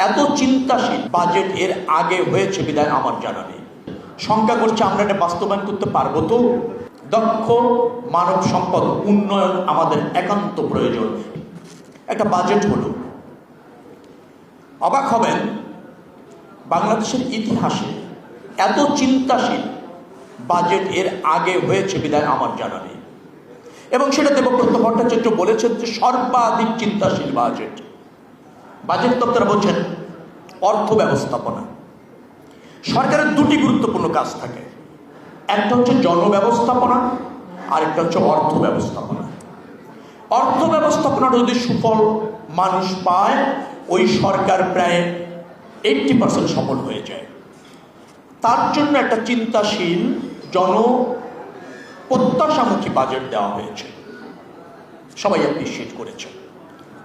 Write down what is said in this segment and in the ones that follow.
এত চিন্তাশীল বাজেট এর আগে হয়েছে বিধায় আমার জানা নেই। শঙ্কা করছে আমরা এটা বাস্তবায়ন করতে পারবো তো? দক্ষ মানব সম্পদ উন্নয়ন আমাদের একান্ত প্রয়োজন। একটা বাজেট হলো, অবাক হবেন বাংলাদেশের ইতিহাসে এত চিন্তাশীল বাজেট এর আগে হয়েছে বিধায় আমার জানা নেই। এবং সেটা দেবব্রত ভট্টাচার্য বলেছেন যে সর্বাধিক চিন্তাশীল বাজেট। বাজেট তত্ত্বরা বলছেন অর্থ ব্যবস্থাপনা। সরকারের দুটি গুরুত্বপূর্ণ কাজ থাকে, একটা হচ্ছে জনব্যবস্থাপনা আর একটা হচ্ছে অর্থ ব্যবস্থাপনা। অর্থ ব্যবস্থাপনার যদি সুফল মানুষ পায়, ওই সরকার প্রায় 80% সফল হয়ে যায়। তার জন্য একটা চিন্তাশীল প্রত্যাশামুখী বাজেট দেওয়া হয়েছে, সবাই অ্যাপ্রিশিয়েট করেছে।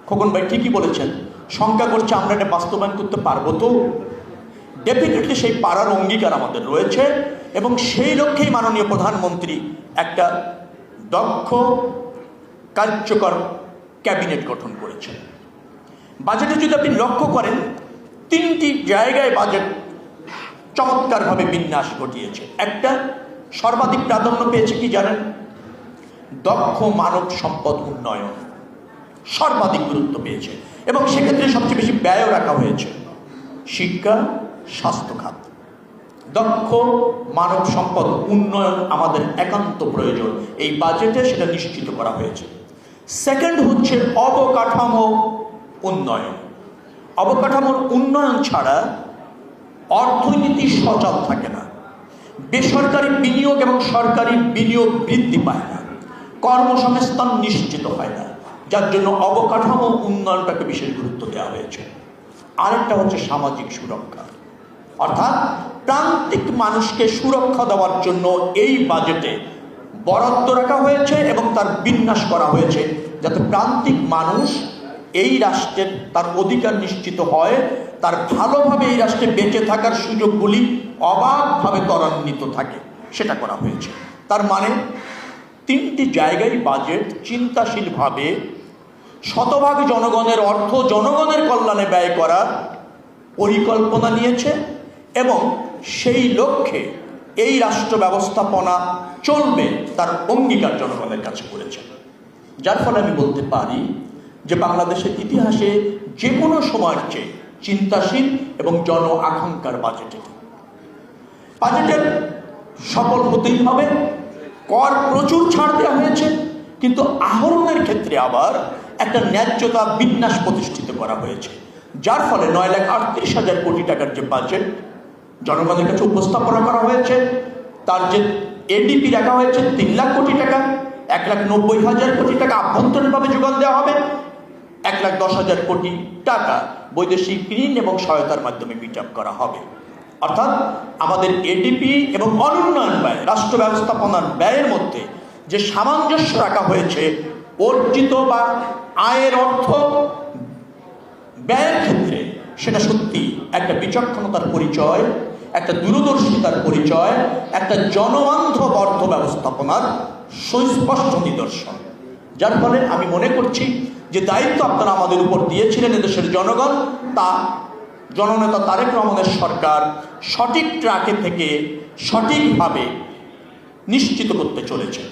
খোকন ভাই ঠিকই বলেছেন, শঙ্কা করছে আমরা এটা বাস্তবায়ন করতে পারবো তো? ডেফিনেটলি সেই পারার অঙ্গীকার আমাদের রয়েছে এবং সেই লক্ষ্যেই মাননীয় প্রধানমন্ত্রী একটা দক্ষ কার্যকর ক্যাবিনেট গঠন করেছেন। বাজেটে যদি আপনি লক্ষ্য করেন, 3টি জায়গায় বাজেট চমৎকারভাবে বিন্যাস ঘটিয়েছে। একটা সর্বাধিক প্রাধান্য পেয়েছে কি জানেন? দক্ষ মানব সম্পদ উন্নয়ন সর্বাধিক গুরুত্ব পেয়েছে এবং সেক্ষেত্রে সবচেয়ে বেশি ব্যয়ও রাখা হয়েছে শিক্ষা, স্বাস্থ্য খাত। দক্ষ মানব সম্পদ উন্নয়ন আমাদের একান্ত প্রয়োজন, এই বাজেটে সেটা নিশ্চিত করা হয়েছে। সেকেন্ড হচ্ছে অবকাঠামো উন্নয়ন। অবকাঠামোর উন্নয়ন ছাড়া অর্থনীতি সচল থাকে না, বেসরকারি বিনিয়োগ এবং সরকারি বিনিয়োগ বৃদ্ধি পায় না, কর্মসংস্থান নিশ্চিত হয় না, যার জন্য অবকাঠামো উন্নয়নটাকে বিশেষ গুরুত্ব দেওয়া হয়েছে। আরেকটা হচ্ছে সামাজিক সুরক্ষা, অর্থাৎ প্রান্তিক মানুষকে সুরক্ষা দেওয়ার জন্য এই বাজেটে বরাদ্দ রাখা হয়েছে এবং তার বিন্যাস করা হয়েছে যাতে প্রান্তিক মানুষ এই রাষ্ট্রের তার অধিকার নিশ্চিত হয়, তার ভালোভাবে এই রাষ্ট্রে বেঁচে থাকার সুযোগগুলি অবাধভাবে ত্বরান্বিত থাকে, সেটা করা হয়েছে। তার মানে 3টি জায়গায় বাজেট চিন্তাশীলভাবে শতভাগ জনগণের অর্থ জনগণের কল্যাণে ব্যয় করার পরিকল্পনা নিয়েছে এবং সেই লক্ষ্যে এই রাষ্ট্র ব্যবস্থাপনা চলবে তার অঙ্গীকার জনগণের কাছে করেছে। যার ফলে আমি বলতে পারি যে বাংলাদেশের ইতিহাসে যে কোনো সময়ের চেয়ে চিন্তাশীল এবং জন আকাঙ্ক্ষার বাজেটের সফল হতেই হবে। কর প্রচুর ছাড় দেওয়া হয়েছে, কিন্তু আহরণের ক্ষেত্রে আবার একটা ন্যায্যতা বিন্যাস প্রতিষ্ঠিত করা হয়েছে, যার ফলে 9,38,000 কোটি টাকার যে বাজেট জনগণের কাছে উপস্থাপনা করা হয়েছে, তার যে এডিপি রাখা হয়েছে 3 লাখ কোটি টাকা, 1,90,000 কোটি টাকা আভ্যন্তরীণভাবে যোগান দেওয়া হবে, 1,10,000 কোটি টাকা বৈদেশিক ঋণ এবং সহায়তার মাধ্যমে মিট আপ করা হবে। অর্থাৎ আমাদের এডিপি এবং অনুন্নয়ন ব্যয়, রাষ্ট্র ব্যবস্থাপনার ব্যয়ের মধ্যে যে সামঞ্জস্য রাখা হয়েছে, অর্জিত বা আয়ের অর্থ ব্যয়ের ক্ষেত্রে, সেটা সত্যি একটা বিচক্ষণতার পরিচয়, একটা দূরদর্শিতার পরিচয়, একটা জনবান্ধব অর্থ ব্যবস্থাপনার সুস্পষ্ট নিদর্শন। যার ফলে আমি মনে করছি যে দায়িত্ব আপনারা আমাদের উপর দিয়েছিলেন এদেশের জনগণ, তা জননেতা তারেক রহমানের সরকার সঠিক ট্র্যাকে থেকে সঠিকভাবে নিশ্চিত করতে চলেছে।